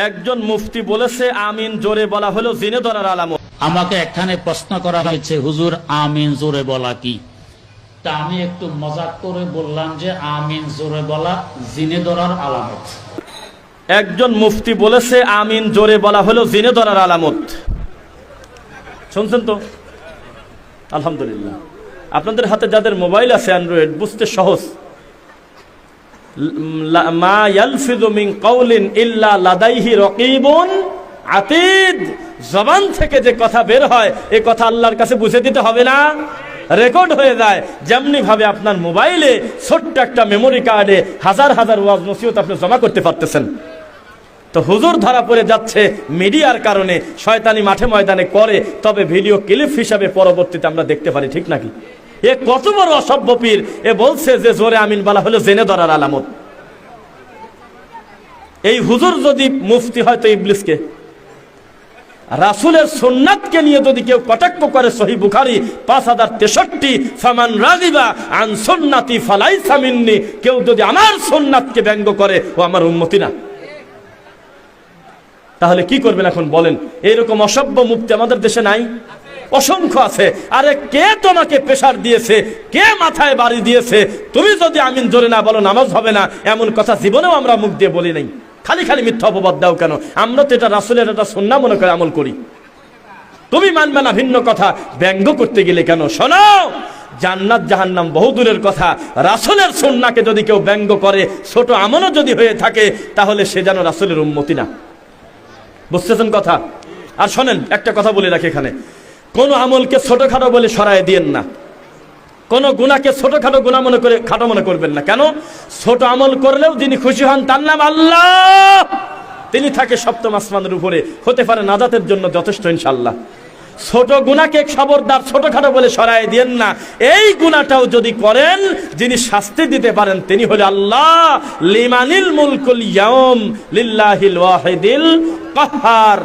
একজন মুফতি বলেছে আমিন জোরে বলা হলো জিনে ধরার আলামত। আমাকে এখানে প্রশ্ন করা হয়েছে, হুজুর আমিন জোরে বলা কি? তা আমি একটু মজাক করে বললাম যে আমিন জোরে বলা জিনে ধরার আলামত। একজন মুফতি বলেছে আমিন জোরে বলা হলো জিনে ধরার আলামত। শুনছেন তো? আলহামদুলিল্লাহ। আপনাদের হাতে যাদের মোবাইল আছে অ্যান্ড্রয়েড, বুঝতে সহজ। মা ইয়ালফিযু মিন কাউলিন ইল্লা লাদাইহি রাকীবুন আতীদ। জবান থেকে যে কথা বের হয় এই কথা আল্লাহর কাছে বুঝে দিতে হবে না? রেকর্ড হয়ে যায়। যেমনি ভাবে আপনার মোবাইলে ছোট্ট একটা মেমোরি কার্ডে হাজার হাজার ওয়াজ নসিহত আপনি জমা করতে পারতেছেন। তো হুজুর ধরা পড়ে যাচ্ছে মিডিয়ার কারণে, শয়তানি মাঠে ময়দানে করে, তবে ভিডিও ক্লিপ হিসাবে পরবর্তীতে আমরা দেখতে পারি। ঠিক নাকি? এ কত বড় অসভ্য পীর! এ বলছে যে জোরে আমিন বলা হলো জেনে ধরার আলামত। এই হুজুর যদি মুফতি হয় তো ইবলিসকে, রাসূলের সুন্নাতকে নিয়ে যদি কেউ কটাক্ষ করে, সহিহ বুখারী 5063, ফামান রাগিবা আন সুন্নতি ফালাইসা মিন্নি, কেউ যদি আমার সুন্নাতকে ব্যঙ্গ করে ও আমার উম্মতি না। তাহলে কি করবেন এখন বলেন? এইরকম অসভ্য মুফতি আমাদের দেশে নাই? অসংখ্য আছে। আরে কে তোমাকে প্রেসার দিয়েছে? কে মাথায় বাড়ি দিয়েছে? তুমি যদি আমিন জোরে না বলো নামাজ হবে না, এমন কথা জীবনেও আমরা মুখ দিয়ে বলি নাই। খালি খালি মিথ্যা অপবাদ দাও কেন? আমরা তো এটা রাসূলের একটা সুন্নাহ মনে করে আমল করি। তুমি মানবে না ভিন্ন কথা, ব্যঙ্গ করতে গেলে কেন? শোনো, জান্নাত জাহান্নাম বহু দূরের কথা, রাসূলের সুন্নাহকে যদি কেউ ব্যঙ্গ করে, ছোট আমলও যদি হয়ে থাকে, তাহলে সে যেন রাসূলের উম্মতি না। বুঝতেছেন কথা? আর শোনেন, একটা কথা বলে রাখি এখানে, কোন আমলকে ছোটখাটো বলে সরায় দিয়েন না। কোন গুনাহকে ছোটখাটো গুনাহ মনে করে খাটো মনে করবেন না। কেন? ছোট আমল করলেও যিনি খুশি হন তার নাম আল্লাহ। তিনি থাকে সপ্তম আসমানের উপরে, হতে পারে নাজাতের জন্য যথেষ্ট ইনশাআল্লাহ। ছোট গুনাহকে খবরদার ছোটখাটো বলে সরায় দিয়েন না। এই গুনাহটাও যদি করেন, যিনি শাস্তি দিতে পারেন তিনি হলো আল্লাহ। লিমানিল মুলকুল ইয়াউম লিল্লাহিল ওয়াহিদিল কাহ্হার।